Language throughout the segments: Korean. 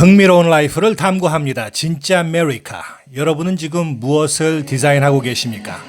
흥미로운 라이프를 탐구합니다. 진짜 아메리카. 여러분은 지금 무엇을 디자인하고 계십니까?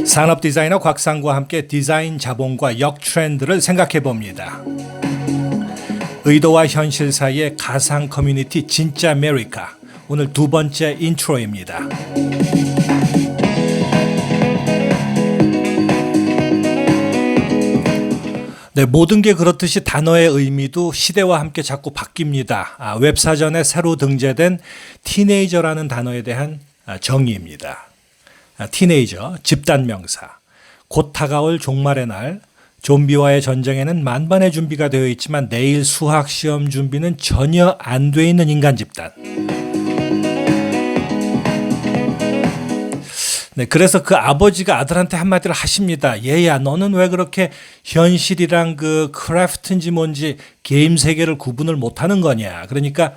산업 디자이너 곽상과 함께 디자인 자본과 역 트렌드를 생각해 봅니다. 의도와 현실 사이의 가상 커뮤니티 진짜 아메리카. 오늘 두 번째 인트로입니다. 네, 모든 게 그렇듯이 단어의 의미도 시대와 함께 자꾸 바뀝니다. 웹사전에 새로 등재된 티네이저라는 단어에 대한 정의입니다. 티네이저, 집단명사. 곧 다가올 종말의 날, 좀비와의 전쟁에는 만반의 준비가 되어 있지만 내일 수학시험 준비는 전혀 안 돼 있는 인간 집단. 네, 그래서 그 아버지가 아들한테 한마디를 하십니다. 얘야, 너는 왜 그렇게 현실이랑 그 크래프트인지 뭔지 게임 세계를 구분을 못하는 거냐. 그러니까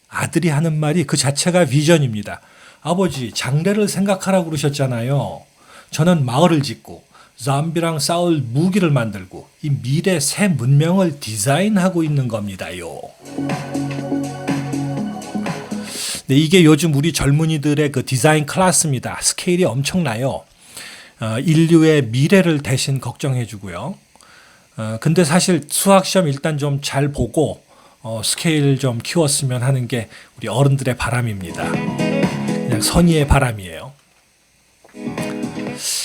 아들이 하는 말이 그 자체가 비전입니다. 아버지, 장래를 생각하라고 그러셨잖아요. 저는 마을을 짓고 좀비랑 싸울 무기를 만들고 이 미래 새 문명을 디자인하고 있는 겁니다요. 네, 이게 요즘 우리 젊은이들의 그 디자인 클래스입니다. 스케일이 엄청나요. 인류의 미래를 대신 걱정해 주고요. 근데 사실 수학시험 일단 좀 잘 보고 스케일 좀 키웠으면 하는 게 우리 어른들의 바람입니다. 그냥 선의의 바람이에요.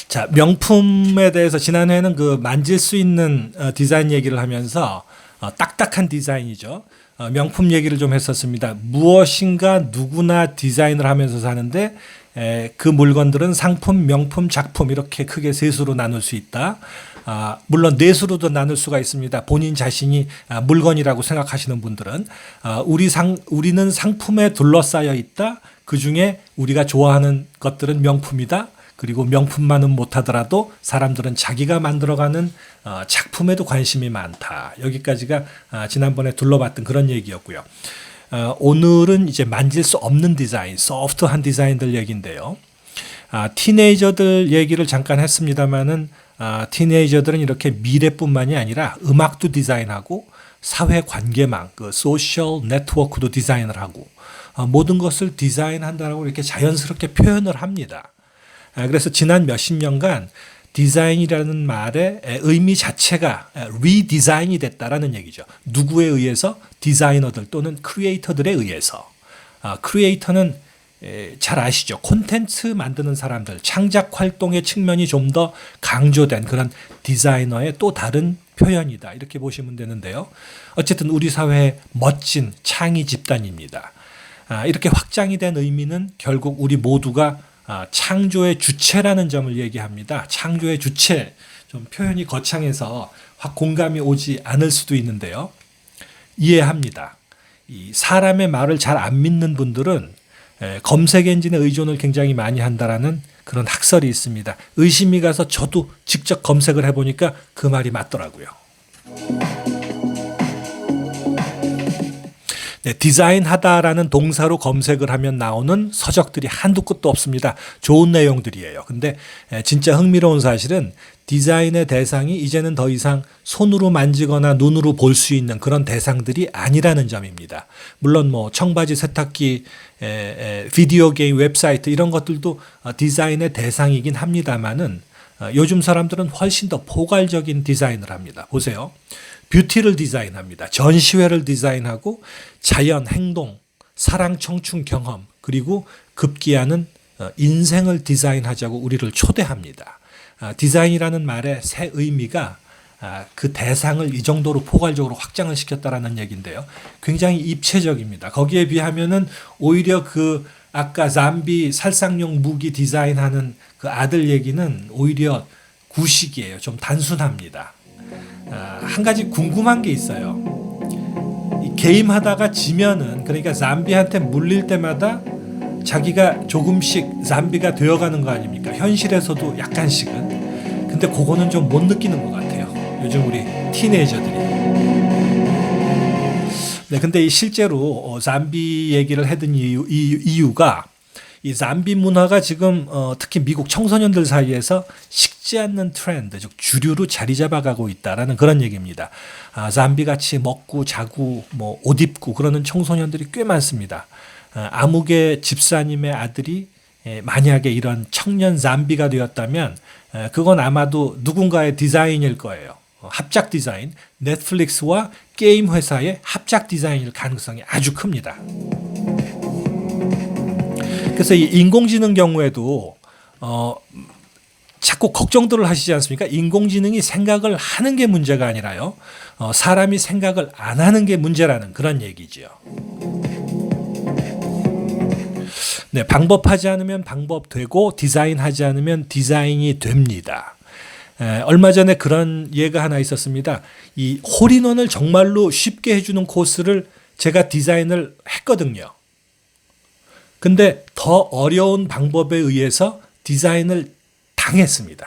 자, 명품에 대해서 지난해에는 그 만질 수 있는 디자인 얘기를 하면서 딱딱한 디자인이죠. 명품 얘기를 좀 했었습니다. 무엇인가 누구나 디자인을 하면서 사는데 그 물건들은 상품, 명품, 작품 이렇게 크게 세 수로 나눌 수 있다. 물론 네 수로도 나눌 수가 있습니다. 본인 자신이 물건이라고 생각하시는 분들은 우리는 상품에 둘러싸여 있다. 그중에 우리가 좋아하는 것들은 명품이다. 그리고 명품만은 못하더라도 사람들은 자기가 만들어가는 작품에도 관심이 많다. 여기까지가 지난번에 둘러봤던 그런 얘기였고요. 오늘은 이제 만질 수 없는 디자인, 소프트한 디자인들 얘기인데요. 티네이저들 얘기를 잠깐 했습니다만은 티네이저들은 이렇게 미래뿐만이 아니라 음악도 디자인하고 사회관계망, 그 소셜 네트워크도 디자인을 하고 모든 것을 디자인한다라고 이렇게 자연스럽게 표현을 합니다. 그래서 지난 몇십 년간 디자인이라는 말의 의미 자체가 리디자인이 됐다라는 얘기죠. 누구에 의해서? 디자이너들 또는 크리에이터들에 의해서. 크리에이터는 잘 아시죠? 콘텐츠 만드는 사람들, 창작 활동의 측면이 좀 더 강조된 그런 디자이너의 또 다른 표현이다. 이렇게 보시면 되는데요. 어쨌든 우리 사회의 멋진 창의 집단입니다. 이렇게 확장이 된 의미는 결국 우리 모두가 창조의 주체라는 점을 얘기합니다. 창조의 주체, 좀 표현이 거창해서 확 공감이 오지 않을 수도 있는데요. 이해합니다. 이 사람의 말을 잘 안 믿는 분들은 검색 엔진에 의존을 굉장히 많이 한다라는 그런 학설이 있습니다. 의심이 가서 저도 직접 검색을 해보니까 그 말이 맞더라고요. 네, 디자인하다라는 동사로 검색을 하면 나오는 서적들이 한두 끝도 없습니다. 좋은 내용들이에요. 근데 진짜 흥미로운 사실은 디자인의 대상이 이제는 더 이상 손으로 만지거나 눈으로 볼 수 있는 그런 대상들이 아니라는 점입니다. 물론 뭐 청바지, 세탁기, 비디오 게임, 웹사이트 이런 것들도 디자인의 대상이긴 합니다만은 요즘 사람들은 훨씬 더 포괄적인 디자인을 합니다. 보세요. 뷰티를 디자인합니다. 전시회를 디자인하고 자연, 행동, 사랑, 청춘, 경험 그리고 급기야는 인생을 디자인하자고 우리를 초대합니다. 디자인이라는 말의 새 의미가 그 대상을 이 정도로 포괄적으로 확장을 시켰다라는 얘기인데요. 굉장히 입체적입니다. 거기에 비하면은 오히려 그 아까 좀비 살상용 무기 디자인하는 그 아들 얘기는 오히려 구식이에요. 좀 단순합니다. 한 가지 궁금한 게 있어요. 이 게임 하다가 지면은 그러니까 좀비한테 물릴 때마다 자기가 조금씩 좀비가 되어가는 거 아닙니까? 현실에서도 약간씩은. 근데 그거는 좀 못 느끼는 것 같아요. 요즘 우리 티네이저들이. 네, 근데 실제로 좀비 얘기를 하던 이유가 이 좀비 문화가 지금 특히 미국 청소년들 사이에서 썩지 않는 트렌드, 즉 주류로 자리 잡아가고 있다라는 그런 얘기입니다. 잠비같이 먹고 자고 뭐 옷 입고 그러는 청소년들이 꽤 많습니다. 아무개 집사님의 아들이 만약에 이런 청년 잠비가 되었다면 그건 아마도 누군가의 디자인일 거예요. 합작 디자인, 넷플릭스와 게임 회사의 합작 디자인일 가능성이 아주 큽니다. 그래서 이 인공지능 경우에도 자꾸 걱정들을 하시지 않습니까? 인공지능이 생각을 하는 게 문제가 아니라요. 사람이 생각을 안 하는 게 문제라는 그런 얘기죠. 네, 방법하지 않으면 방법되고 디자인하지 않으면 디자인이 됩니다. 얼마 전에 그런 예가 하나 있었습니다. 이 홀인원을 정말로 쉽게 해주는 코스를 제가 디자인을 했거든요. 근데 더 어려운 방법에 의해서 디자인을 당했습니다.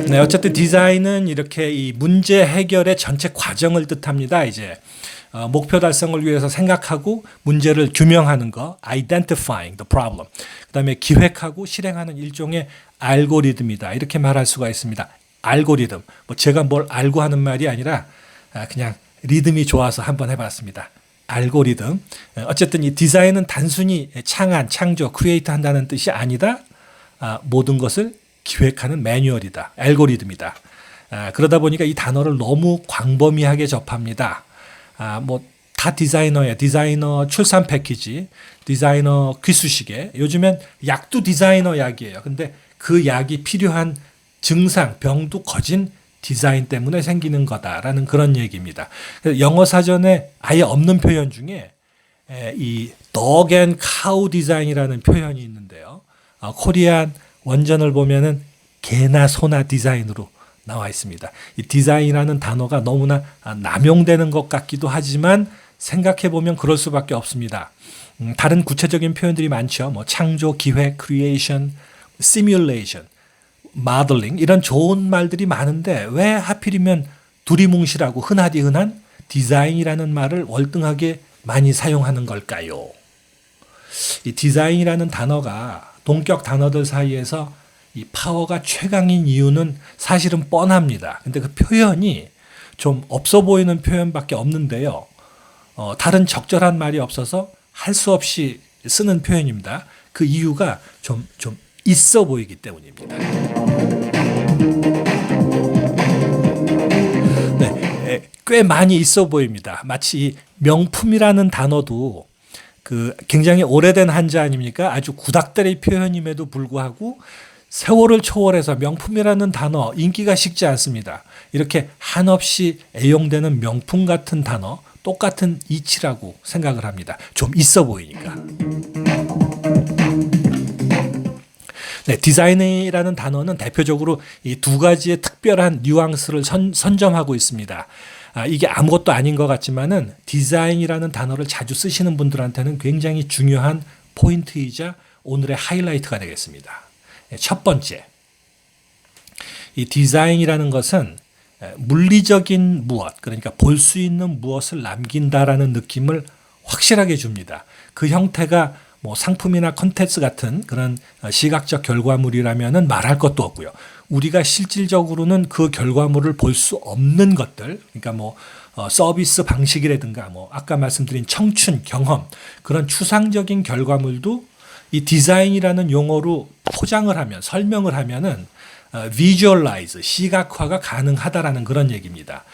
네, 어쨌든 디자인은 이렇게 이 문제 해결의 전체 과정을 뜻합니다. 이제 목표 달성을 위해서 생각하고 문제를 규명하는 거, identifying the problem. 그다음에 기획하고 실행하는 일종의 알고리즘이다. 이렇게 말할 수가 있습니다. 알고리즘. 뭐 제가 뭘 알고 하는 말이 아니라 그냥 리듬이 좋아서 한번 해봤습니다. 알고리즘. 어쨌든 이 디자인은 단순히 창안, 창조, 크리에이트 한다는 뜻이 아니다. 모든 것을 기획하는 매뉴얼이다. 알고리즘이다. 그러다 보니까 이 단어를 너무 광범위하게 접합니다. 뭐 다 디자이너예요. 디자이너 출산 패키지, 디자이너 귀쑤시개. 요즘엔 약도 디자이너 약이에요. 근데 그 약이 필요한 증상, 병도 거진 디자인 때문에 생기는 거다라는 그런 얘기입니다. 영어 사전에 아예 없는 표현 중에 이 dog and cow 디자인이라는 표현이 있는데요. 코리안 원전을 보면은 개나 소나 디자인으로 나와 있습니다. 이 디자인이라는 단어가 너무나 남용되는 것 같기도 하지만 생각해 보면 그럴 수밖에 없습니다. 다른 구체적인 표현들이 많죠. 뭐 창조, 기획, 크리에이션, 시뮬레이션, 모델링 이런 좋은 말들이 많은데 왜 하필이면 두리뭉실하고 흔하디 흔한 디자인이라는 말을 월등하게 많이 사용하는 걸까요? 이 디자인이라는 단어가 동격 단어들 사이에서 이 파워가 최강인 이유는 사실은 뻔합니다. 근데 그 표현이 좀 없어 보이는 표현밖에 없는데요. 다른 적절한 말이 없어서 할 수 없이 쓰는 표현입니다. 그 이유가 좀 있어 보이기 때문입니다. 네, 꽤 많이 있어 보입니다. 마치 명품이라는 단어도 그 굉장히 오래된 한자 아닙니까? 아주 구닥다리 표현임에도 불구하고 세월을 초월해서 명품이라는 단어 인기가 식지 않습니다. 이렇게 한없이 애용되는 명품 같은 단어 똑같은 이치라고 생각을 합니다. 좀 있어 보이니까. 네, 디자인이라는 단어는 대표적으로 이 두 가지의 특별한 뉘앙스를 선점하고 있습니다. 이게 아무것도 아닌 것 같지만은 디자인이라는 단어를 자주 쓰시는 분들한테는 굉장히 중요한 포인트이자 오늘의 하이라이트가 되겠습니다. 첫 번째, 이 디자인이라는 것은 물리적인 무엇, 그러니까 볼 수 있는 무엇을 남긴다라는 느낌을 확실하게 줍니다. 그 형태가 뭐 상품이나 컨텐츠 같은 그런 시각적 결과물이라면은 말할 것도 없고요. 우리가 실질적으로는 그 결과물을 볼 수 없는 것들, 그러니까 뭐 서비스 방식이라든가 뭐 아까 말씀드린 청춘, 경험 그런 추상적인 결과물도 이 디자인이라는 용어로 포장을 하면 설명을 하면은 visualize 시각화가 가능하다라는 그런 얘기입니다.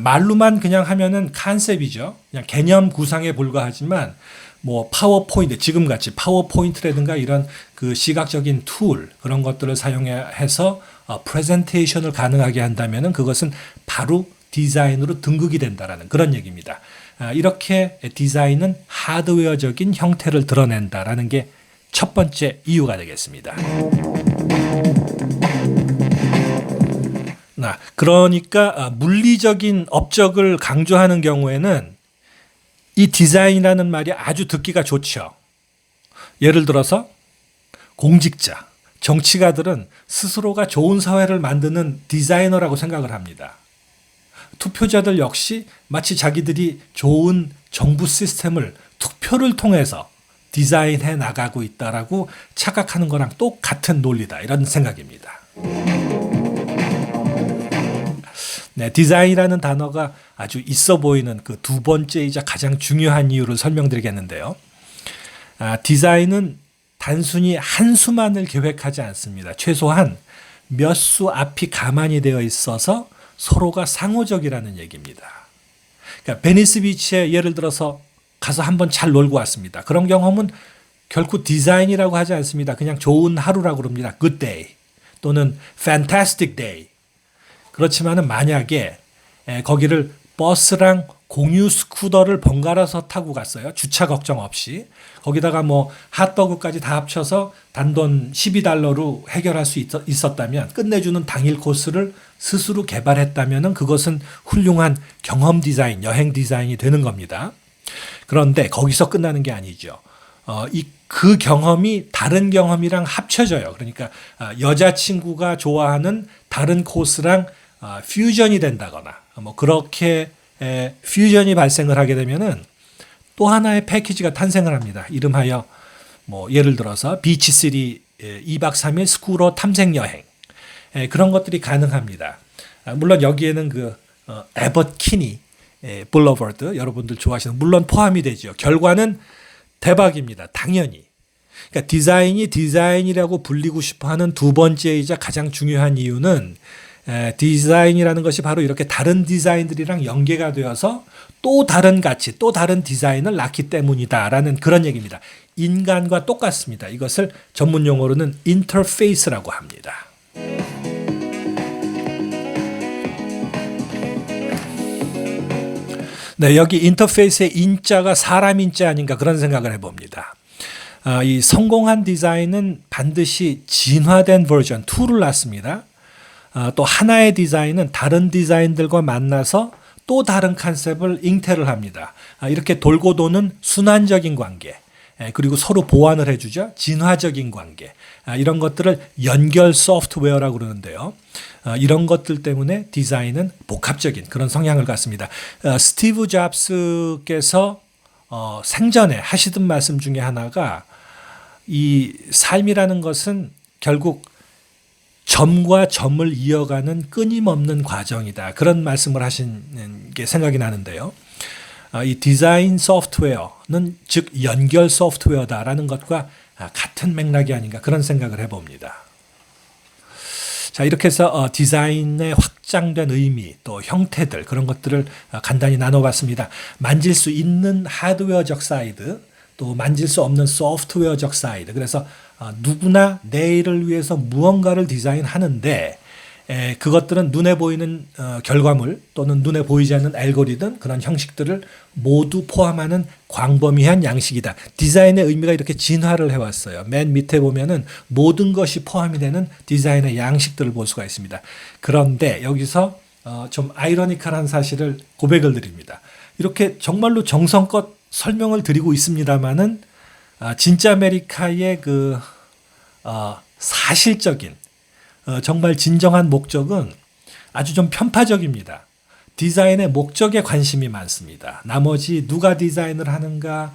말로만 그냥 하면은 컨셉이죠. 그냥 개념 구상에 불과하지만 뭐 파워포인트 지금같이 파워포인트라든가 이런 그 시각적인 툴 그런 것들을 사용해서 프레젠테이션을 가능하게 한다면은 그것은 바로 디자인으로 등극이 된다라는 그런 얘기입니다. 이렇게 디자인은 하드웨어적인 형태를 드러낸다라는 게 첫 번째 이유가 되겠습니다. 그러니까 물리적인 업적을 강조하는 경우에는 이 디자인이라는 말이 아주 듣기가 좋죠. 예를 들어서 공직자, 정치가들은 스스로가 좋은 사회를 만드는 디자이너라고 생각을 합니다. 투표자들 역시 마치 자기들이 좋은 정부 시스템을 투표를 통해서 디자인해 나가고 있다라고 착각하는 거랑 똑같은 논리다. 이런 생각입니다. 네, 디자인이라는 단어가 아주 있어 보이는 그 두 번째이자 가장 중요한 이유를 설명드리겠는데요. 디자인은 단순히 한 수만을 계획하지 않습니다. 최소한 몇 수 앞이 가만히 되어 있어서 서로가 상호적이라는 얘기입니다. 그러니까 베니스 비치에 예를 들어서 가서 한번 잘 놀고 왔습니다. 그런 경험은 결코 디자인이라고 하지 않습니다. 그냥 좋은 하루라고 그럽니다. Good day 또는 Fantastic day. 그렇지만은 만약에 거기를 버스랑 공유 스쿠터를 번갈아서 타고 갔어요. 주차 걱정 없이. 거기다가 뭐 핫도그까지 다 합쳐서 단돈 $12로 해결할 수 있었다면, 끝내주는 당일 코스를 스스로 개발했다면 그것은 훌륭한 경험 디자인, 여행 디자인이 되는 겁니다. 그런데 거기서 끝나는 게 아니죠. 그 경험이 다른 경험이랑 합쳐져요. 그러니까 여자친구가 좋아하는 다른 코스랑 퓨전이 된다거나 뭐 그렇게 퓨전이 발생을 하게 되면은 또 하나의 패키지가 탄생을 합니다. 이름하여 뭐 예를 들어서 비치시티 2박 3일 스쿠터 탐색 여행, 그런 것들이 가능합니다. 물론 여기에는 그 에버트 키니 블러버드 여러분들 좋아하시는 물론 포함이 되죠. 결과는 대박입니다. 당연히. 그러니까 디자인이 디자인이라고 불리고 싶어하는 두 번째이자 가장 중요한 이유는 디자인이라는 것이 바로 이렇게 다른 디자인들이랑 연계가 되어서 또 다른 가치, 또 다른 디자인을 낳기 때문이다라는 그런 얘기입니다. 인간과 똑같습니다. 이것을 전문 용어로는 인터페이스라고 합니다. 네, 여기 인터페이스의 인자가 사람 인자 아닌가 그런 생각을 해봅니다. 이 성공한 디자인은 반드시 진화된 버전 2를 낳습니다. 또 하나의 디자인은 다른 디자인들과 만나서 또 다른 컨셉을 잉태를 합니다. 이렇게 돌고 도는 순환적인 관계, 그리고 서로 보완을 해주죠. 진화적인 관계, 이런 것들을 연결 소프트웨어라고 그러는데요. 이런 것들 때문에 디자인은 복합적인 그런 성향을 갖습니다. 스티브 잡스께서 생전에 하시던 말씀 중에 하나가 이 삶이라는 것은 결국 점과 점을 이어가는 끊임없는 과정이다. 그런 말씀을 하신 게 생각이 나는데요. 이 디자인 소프트웨어는 즉 연결 소프트웨어다라는 것과 같은 맥락이 아닌가 그런 생각을 해봅니다. 자, 이렇게 해서 디자인의 확장된 의미 또 형태들 그런 것들을 간단히 나눠봤습니다. 만질 수 있는 하드웨어적 사이드, 또 만질 수 없는 소프트웨어적 사이드. 그래서 누구나 내일을 위해서 무언가를 디자인하는데 그것들은 눈에 보이는 결과물 또는 눈에 보이지 않는 알고리즘 그런 형식들을 모두 포함하는 광범위한 양식이다. 디자인의 의미가 이렇게 진화를 해왔어요. 맨 밑에 보면은 모든 것이 포함이 되는 디자인의 양식들을 볼 수가 있습니다. 그런데 여기서 좀 아이러니컬한 사실을 고백을 드립니다. 이렇게 정말로 정성껏 설명을 드리고 있습니다만은 진짜 아메리카의 그 사실적인 정말 진정한 목적은 아주 좀 편파적입니다. 디자인의 목적에 관심이 많습니다. 나머지 누가 디자인을 하는가,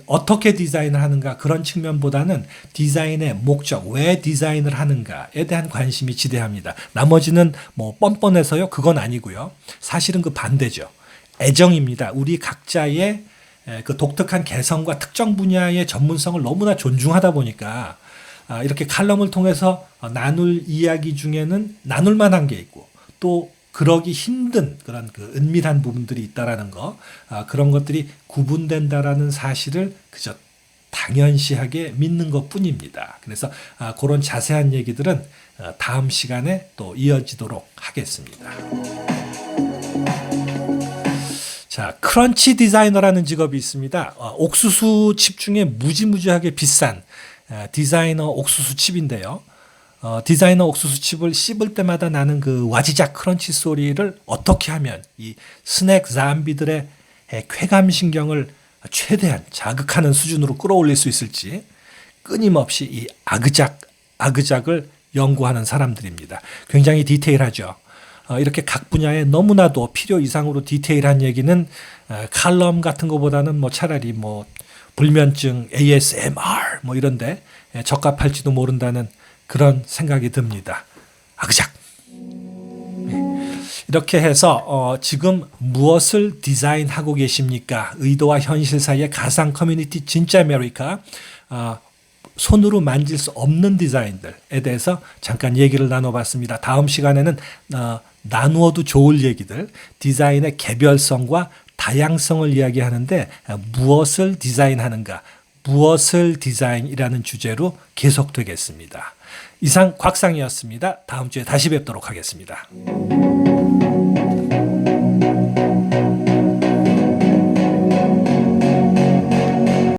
어떻게 디자인을 하는가 그런 측면보다는 디자인의 목적, 왜 디자인을 하는가에 대한 관심이 지대합니다. 나머지는 뭐 뻔뻔해서요, 그건 아니고요. 사실은 그 반대죠. 애정입니다. 우리 각자의 그 독특한 개성과 특정 분야의 전문성을 너무나 존중하다 보니까 이렇게 칼럼을 통해서 나눌 이야기 중에는 나눌 만한 게 있고 또 그러기 힘든 그런 그 은밀한 부분들이 있다라는 거, 그런 것들이 구분된다라는 사실을 그저 당연시하게 믿는 것 뿐입니다. 그래서 그런 자세한 얘기들은 다음 시간에 또 이어지도록 하겠습니다. 자, 크런치 디자이너라는 직업이 있습니다. 옥수수 칩 중에 무지무지하게 비싼 디자이너 옥수수 칩인데요. 디자이너 옥수수 칩을 씹을 때마다 나는 그 와지작 크런치 소리를 어떻게 하면 이 스낵 잠비들의 쾌감신경을 최대한 자극하는 수준으로 끌어올릴 수 있을지 끊임없이 이 아그작을 연구하는 사람들입니다. 굉장히 디테일하죠. 이렇게 각 분야에 너무나도 필요 이상으로 디테일한 얘기는 칼럼 같은 것보다는 뭐 차라리 뭐 불면증, ASMR 뭐 이런데 적합할지도 모른다는 그런 생각이 듭니다. 아그작. 이렇게 해서 지금 무엇을 디자인하고 계십니까? 의도와 현실 사이의 가상 커뮤니티 진짜 아메리카, 손으로 만질 수 없는 디자인들에 대해서 잠깐 얘기를 나눠봤습니다. 다음 시간에는 나누어도 좋을 얘기들, 디자인의 개별성과 다양성을 이야기하는데 무엇을 디자인하는가, 무엇을 디자인이라는 주제로 계속되겠습니다. 이상 곽상이었습니다. 다음 주에 다시 뵙도록 하겠습니다.